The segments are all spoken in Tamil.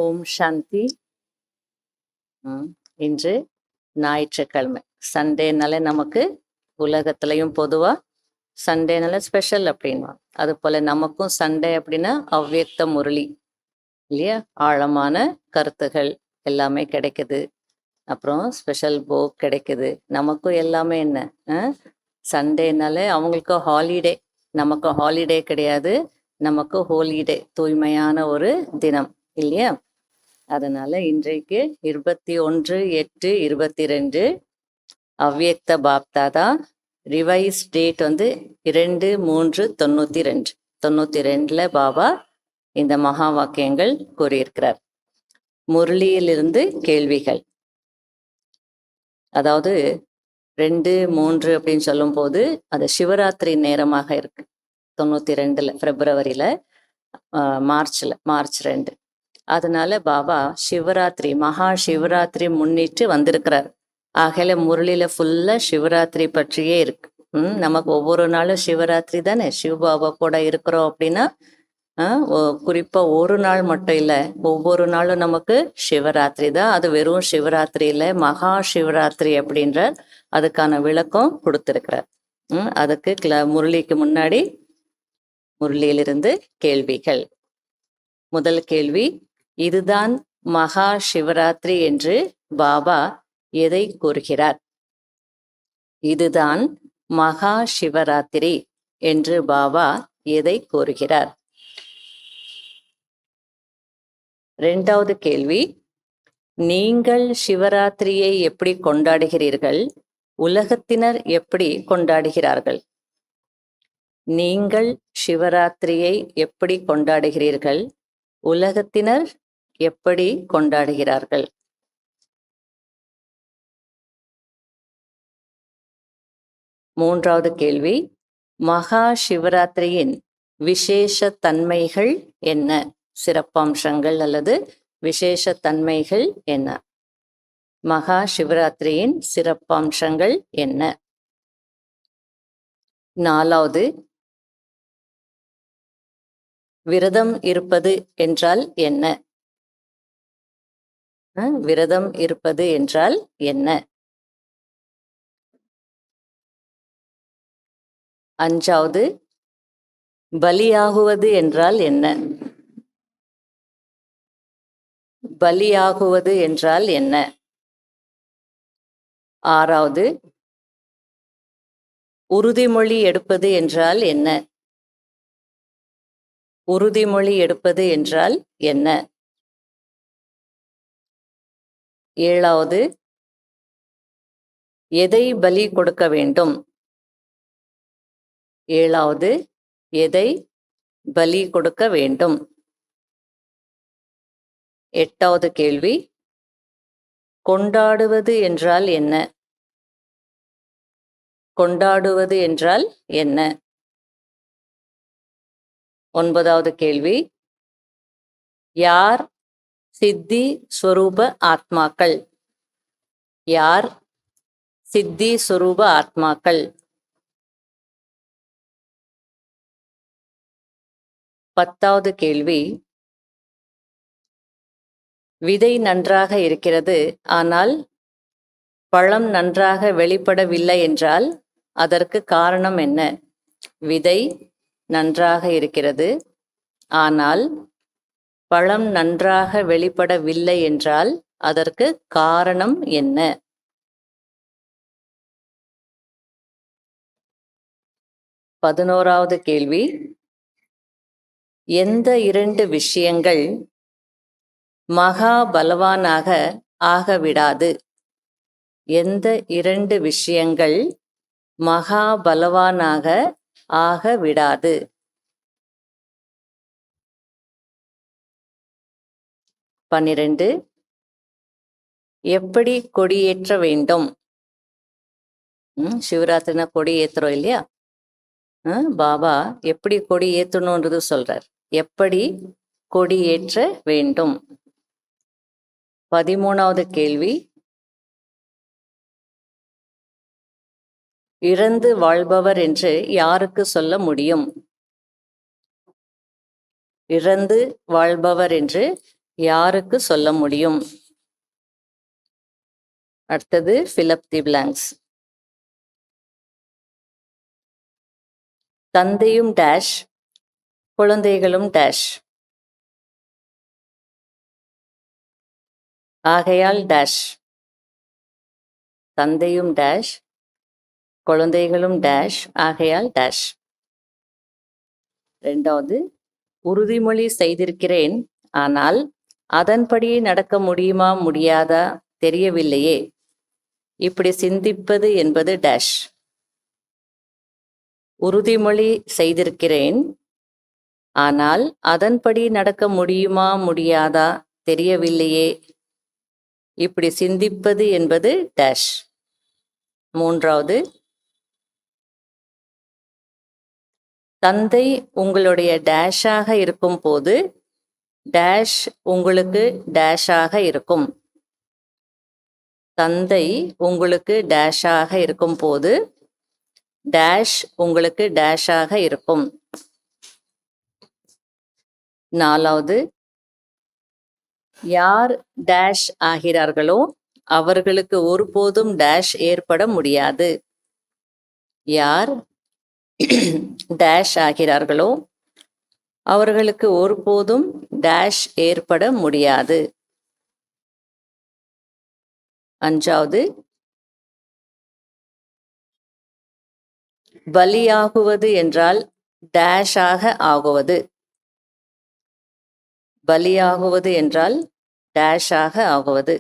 ஓம் சாந்தி. இன்று ஞாயிற்றுக்கிழமை. சண்டேனால நமக்கு உலகத்துலேயும் பொதுவாக சண்டேனால ஸ்பெஷல் அப்படின்வாங்க. அது போல் நமக்கும் சண்டே அப்படின்னா அவ்வியக்த முரளி இல்லையா, ஆழமான கருத்துகள் எல்லாமே கிடைக்குது. அப்புறம் ஸ்பெஷல் புக் கிடைக்குது. நமக்கும் எல்லாமே என்ன சண்டேனால அவங்களுக்கு ஹாலிடே, நமக்கு ஹாலிடே கிடையாது, நமக்கு ஹோலிடே, தூய்மையான ஒரு தினம் இல்லையா. அதனால இன்றைக்கு 21/8/22 அவ்வியக்த பாப்தாதா. Revise date 2/3/92. பாபா இந்த மகா வாக்கியங்கள் கூறியிருக்கிறார். முரளியிலிருந்து கேள்விகள். அதாவது 2/3 அப்படின்னு சொல்லும் போது அது சிவராத்திரி நேரமாக இருக்கு. 92 பிப்ரவரியில், மார்ச் 2. அதனால பாபா சிவராத்திரி, மகா சிவராத்திரி முன்னிட்டு வந்திருக்கிறார். ஆகல முரளியில ஃபுல்லா சிவராத்திரி பற்றியே இருக்கு. நமக்கு ஒவ்வொரு நாளும் சிவராத்திரி தானே, சிவபாபா கூட இருக்கிறோம் அப்படின்னா குறிப்பா ஒரு நாள் மட்டும் இல்லை, ஒவ்வொரு நாளும் நமக்கு சிவராத்திரி தான். அது வெறும் சிவராத்திரி இல்லை, மகா சிவராத்திரி அப்படின்ற அதுக்கான விளக்கம் கொடுத்திருக்கிறார். அதுக்கு முரளிக்கு முன்னாடி முரளியிலிருந்து கேள்விகள். முதல் கேள்வி, இதுதான் மகா சிவராத்திரி என்று பாபா எதை கூறுகிறார்? இதுதான் மகா சிவராத்திரி என்று பாபா எதை கூறுகிறார்? இரண்டாவது கேள்வி, நீங்கள் சிவராத்திரியை எப்படி கொண்டாடுகிறீர்கள்? உலகத்தினர் எப்படி கொண்டாடுகிறார்கள்? நீங்கள் சிவராத்திரியை எப்படி கொண்டாடுகிறீர்கள்? உலகத்தினர் எப்படி கொண்டாடுகிறார்கள்? மூன்றாவது கேள்வி, மகா சிவராத்திரியின் விசேஷ தன்மைகள் என்ன? சிறப்பம்சங்கள் அல்லது விசேஷ தன்மைகள் என்ன? மகா சிவராத்திரியின் சிறப்பம்சங்கள் என்ன? நாலாவது, விரதம் இருப்பது என்றால் என்ன? விரதம் இருப்பது என்றால் என்ன? அஞ்சாவது, பலியாகுவது என்றால் என்ன? பலியாகுவது என்றால் என்ன? ஆறாவது, உறுதிமொழி எடுப்பது என்றால் என்ன? உறுதிமொழி எடுப்பது என்றால் என்ன? ஏழாவது, எதை பலி கொடுக்க வேண்டும்? ஏழாவது, எதை பலி கொடுக்க வேண்டும்? எட்டாவது கேள்வி, கொண்டாடுவது என்றால் என்ன? கொண்டாடுவது என்றால் என்ன? ஒன்பதாவது கேள்வி, யார் சித்தி ஸ்வரூப ஆத்மாக்கள்? யார் சித்தி ஸ்வரூப ஆத்மாக்கள்? 10வது கேள்வி, விதை நன்றாக இருக்கிறது, ஆனால் பழம் நன்றாக வெளிப்படவில்லை என்றால் அதற்கு காரணம் என்ன? விதை நன்றாக இருக்கிறது, ஆனால் பழம் நன்றாக வெளிப்படவில்லை என்றால் அதற்கு காரணம் என்ன? 11வது கேள்வி, எந்த 2 விஷயங்கள் மகா பலவானாக ஆகவிடாது? எந்த 2 விஷயங்கள் மகா பலவானாக ஆகவிடாது? 12, எப்படி கொடியேற்ற வேண்டும்? சிவராத்திரினா கொடி ஏற்றுறோம் இல்லையா, பாபா எப்படி கொடி ஏற்றணுன்றது சொல்றார். எப்படி கொடி ஏற்ற வேண்டும்? 13வது கேள்வி, இறந்து வாழ்பவர் என்று யாருக்கு சொல்ல முடியும்? இறந்து வாழ்பவர் என்று யாருக்கு சொல்ல முடியும்? அடுத்தது fill up the blanks. தந்தையும் டேஷ், குழந்தைகளும் டேஷ். ஆகையால் டேஷ். தந்தையும் டேஷ், குழந்தைகளும் டேஷ், ஆகையால் டேஷ். ரெண்டாவது, உறுதிமொழி செய்திருக்கிறேன், ஆனால் அதன்படி நடக்க முடியுமா முடியாதா தெரியவில்லையே. இப்படி சிந்திப்பது என்பது டேஷ். உறுதிமொழி செய்திருக்கிறேன், ஆனால் அதன்படி நடக்க முடியுமா முடியாதா தெரியவில்லையே. இப்படி சிந்திப்பது என்பது டேஷ். மூன்றாவது, தந்தை உங்களுடைய டேஷாக இருக்கும் போது டேஷ் உங்களுக்கு டேஷாக இருக்கும். தந்தை உங்களுக்கு டேஷாக இருக்கும் போது டேஷ் உங்களுக்கு டேஷாக இருக்கும். நாலாவது, யார் டேஷ் ஆகிறார்களோ அவர்களுக்கு ஒருபோதும் டேஷ் ஏற்பட முடியாது. யார் டேஷ் ஆகிறார்களோ அவர்களுக்கு ஒருபோதும் டேஷ் ஏற்பட முடியாது. அஞ்சாவது, பலியாகுவது என்றால் டேஷாக ஆகுவது. பலியாகுவது என்றால் டேஷாக ஆகுவது.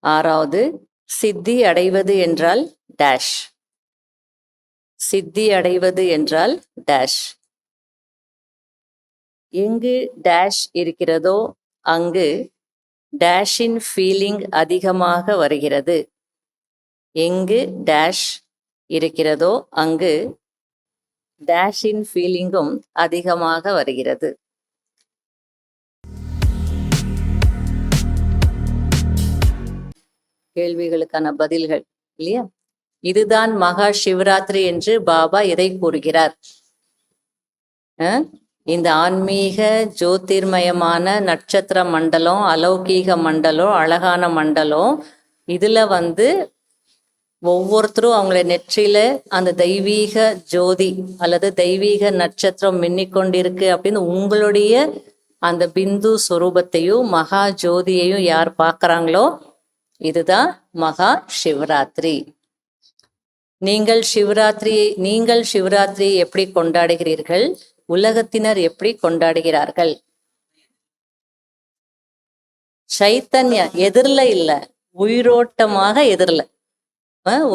ஆறாவது, சித்தி அடைவது என்றால் டேஷ். சித்தி அடைவது என்றால் டேஷ். எங்கு டேஷ் இருக்கிறதோ அங்கு டேஷின் ஃபீலிங் அதிகமாக வருகிறது. எங்கு டேஷ் இருக்கிறதோ அங்கு டேஷின் ஃபீலிங்கும் அதிகமாக வருகிறது. கேள்விகளுக்கான பதில்கள் இல்லையா? இதுதான் மகா சிவராத்திரி என்று பாபா எதை கூறுகிறார்? இந்த ஆன்மீக ஜோதிர்மயமான நட்சத்திர மண்டலம், அலௌகீக மண்டலம், அழகான மண்டலம், இதுல ஒவ்வொருத்தரும் அவங்கள நெற்றியில அந்த தெய்வீக ஜோதி அல்லது தெய்வீக நட்சத்திரம் மின்னிக்கொண்டிருக்கு அப்படின்னு உங்களுடைய அந்த பிந்து சொரூபத்தையும் மகா ஜோதியையும் யார் பார்க்கறாங்களோ இதுதான் மகா சிவராத்திரி. நீங்கள் சிவராத்திரியை எப்படி கொண்டாடுகிறீர்கள்? உலகத்தினர் எப்படி கொண்டாடுகிறார்கள்? சைத்தன்ய எதிரில இல்ல, உயிரோட்டமாக எதிரில,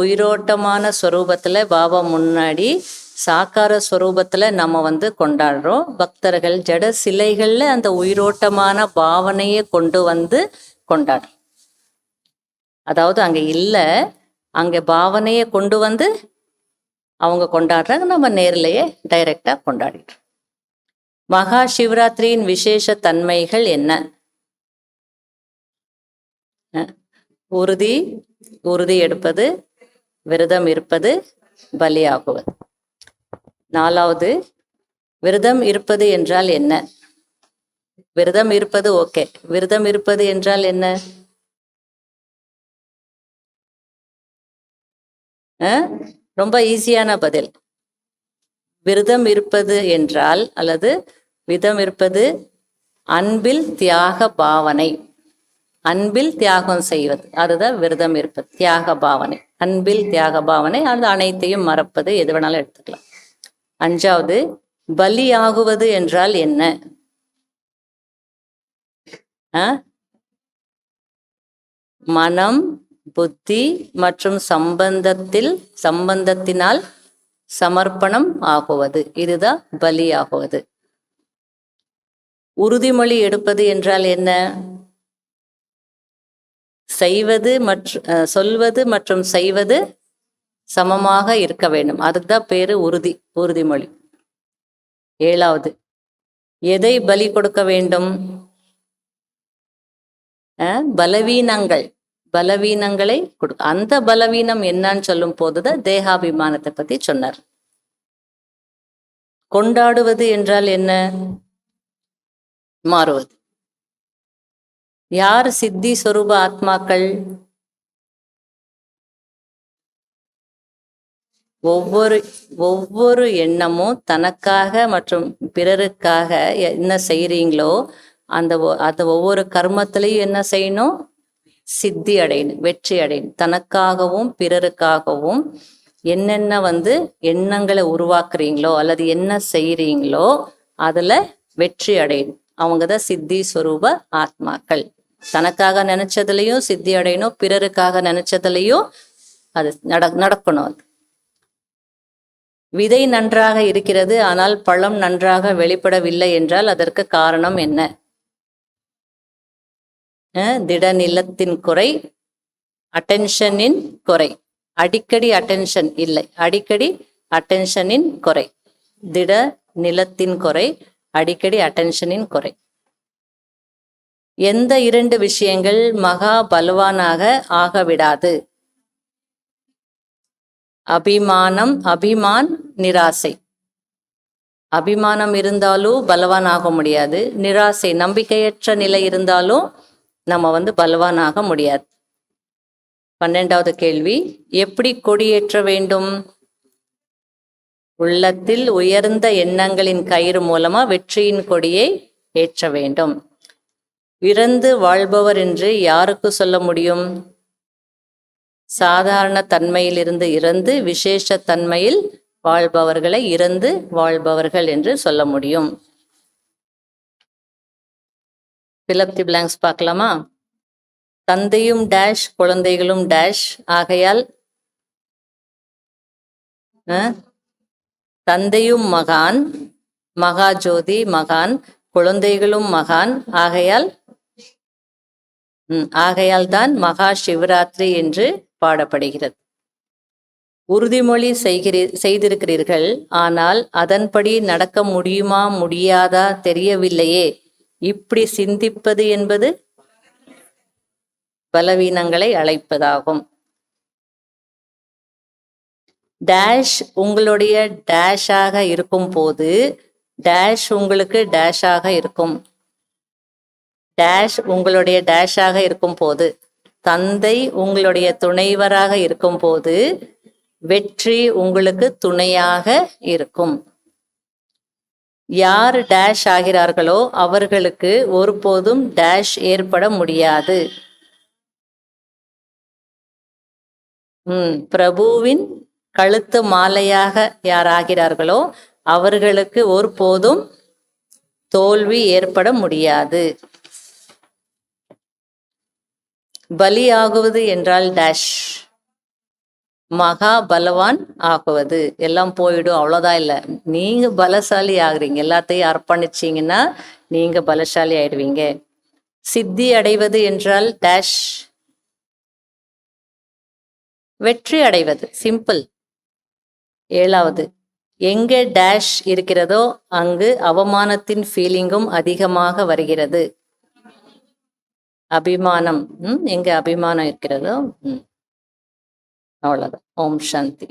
உயிரோட்டமான ஸ்வரூபத்துல பாபா முன்னாடி சாக்கார ஸ்வரூபத்துல நம்ம கொண்டாடுறோம். பக்தர்கள் ஜட சிலைகள்ல அந்த உயிரோட்டமான பாவனையை கொண்டு கொண்டாடுறோம். அதாவது அங்க இல்ல, அங்க பாவனையை கொண்டு அவங்க கொண்டாடுறாங்க, நம்ம நேர்லயே டைரக்டா கொண்டாடிட்டு. மகா சிவராத்திரியின் விசேஷ தன்மைகள் என்ன? உறுதி எடுப்பது, விரதம் இருப்பது, பலியாகுவது. நாலாவது, விரதம் இருப்பது என்றால் என்ன? விரதம் இருப்பது ஓகே, விரதம் இருப்பது என்றால் என்ன? ரொம்ப ஈஸியான பதில். விரதம் இருப்பது என்றால் அல்லது விரதம் இருப்பது அன்பில் தியாக பாவனை, அன்பில் தியாகம் செய்வது, அதுதான் விரதம் இருப்பது. தியாக பாவனை, அன்பில் தியாக பாவனை, அது அனைத்தையும் மறப்பது, எது வேணாலும் எடுத்துக்கலாம். அஞ்சாவது, பலியாகுவது என்றால் என்ன? மனம், புத்தி மற்றும் சம்பந்தத்தினால் சமர்ப்பணம் ஆகுவது, இதுதான் பலியாகுவது. உறுதிமொழி எடுப்பது என்றால் என்ன? சொல்வது மற்றும் செய்வது சமமாக இருக்க வேண்டும், அதுதான் பேரு உறுதிமொழி. ஏழாவது, எதை பலி கொடுக்க வேண்டும்? பலவீனங்களை அந்த பலவீனம் என்னன்னு சொல்லும் போதுதான் தேகாபிமானத்தை பத்தி சொன்னார். கொண்டாடுவது என்றால் என்ன? மாறுவது. யார் சித்தி சொரூப ஆத்மாக்கள்? ஒவ்வொரு எண்ணமும் தனக்காக மற்றும் பிறருக்காக என்ன செய்றீங்களோ அந்த ஒவ்வொரு கர்மத்திலையும் என்ன செய்யணும்? சித்தி அடையணும், வெற்றி அடையணும். தனக்காகவும் பிறருக்காகவும் என்னென்ன எண்ணங்களை உருவாக்குறீங்களோ அல்லது என்ன செய்றீங்களோ அதுல வெற்றி அடையணும். அவங்கதான் சித்தி சொரூப ஆத்மாக்கள். தனக்காக நினைச்சதுலயும் சித்தி அடையணும், பிறருக்காக நினைச்சதுலயும் அது நடக்கணும். அது விதை நன்றாக இருக்கிறது, ஆனால் பழம் நன்றாக வெளிப்படவில்லை என்றால் அதற்கு காரணம் என்ன? திடநிலத்தின் குறை, அட்டென்ஷனின் குறை. அடிக்கடி அட்டென்ஷன் இல்லை, அடிக்கடி அட்டென்ஷனின் குறை. திட நிலத்தின் குறை, அடிக்கடி அட்டென்ஷனின் குறை. எந்த 2 விஷயங்கள் மகா பலவானாக ஆகவிடாது? அபிமான், நிராசை. அபிமானம் இருந்தாலும் பலவான் ஆக முடியாது. நிராசை, நம்பிக்கையற்ற நிலை இருந்தாலும் நம்ம பலவான் ஆக முடியாது. 12வது கேள்வி, எப்படி கொடியேற்ற வேண்டும்? உள்ளத்தில் உயர்ந்த எண்ணங்களின் கயிறு மூலமா வெற்றியின் கொடியை ஏற்ற வேண்டும். இறந்து வாழ்பவர் என்று யாருக்கு சொல்ல முடியும்? சாதாரண தன்மையிலிருந்து இறந்து விசேஷ தன்மையில் வாழ்பவர்களை இறந்து வாழ்பவர்கள் என்று சொல்ல முடியும். ஃபில் தி பிளாங்க்ஸ் பார்க்கலாமா? தந்தையும் டேஷ், குழந்தைகளும் டேஷ் ஆகையால் தந்தையும் மகான், மகாஜோதி மகான், குழந்தைகளும் மகான் ஆகையால் தான் மகா சிவராத்திரி என்று பாடப்படுகிறது. உறுதிமொழி செய்திருக்கிறீர்கள், ஆனால் அதன்படி நடக்க முடியுமா முடியாதா தெரியவில்லையே. இப்படி சிந்திப்பது என்பது பலவீனங்களை அழைப்பதாகும். டேஷ் உங்களுடைய டேஷாக இருக்கும் போது டேஷ் உங்களுக்கு டேஷாக இருக்கும். டேஷ் உங்களுடைய டேஷாக இருக்கும் போது, தந்தை உங்களுடைய துணைவராக இருக்கும் போது வெற்றி உங்களுக்கு துணையாக இருக்கும். யார் டேஷ் ஆகிறார்களோ அவர்களுக்கு ஒருபோதும் டேஷ் ஏற்பட முடியாது. பிரபுவின் கழுத்து மாலையாக யார் ஆகிறார்களோ அவர்களுக்கு ஒருபோதும் தோல்வி ஏற்பட முடியாது. பலியாகுவது என்றால் டேஷ், மகா பலவான் ஆகுவது. எல்லாம் போயிடும், அவ்வளோதான். இல்லை, நீங்க பலசாலி ஆகுறீங்க. எல்லாத்தையும் அர்ப்பணிச்சீங்கன்னா நீங்க பலசாலி ஆயிடுவீங்க. சித்தி அடைவது என்றால் டேஷ், வெற்றி அடைவது. சிம்பிள். 7வது, எங்கே டேஷ் இருக்கிறதோ அங்கு அவமானத்தின் ஃபீலிங்கும் அதிகமாக வருகிறது. அபிமானம், எங்க அபிமானம் இருக்கிறதோ அவ்வளவுதான். ஓம் சாந்தி.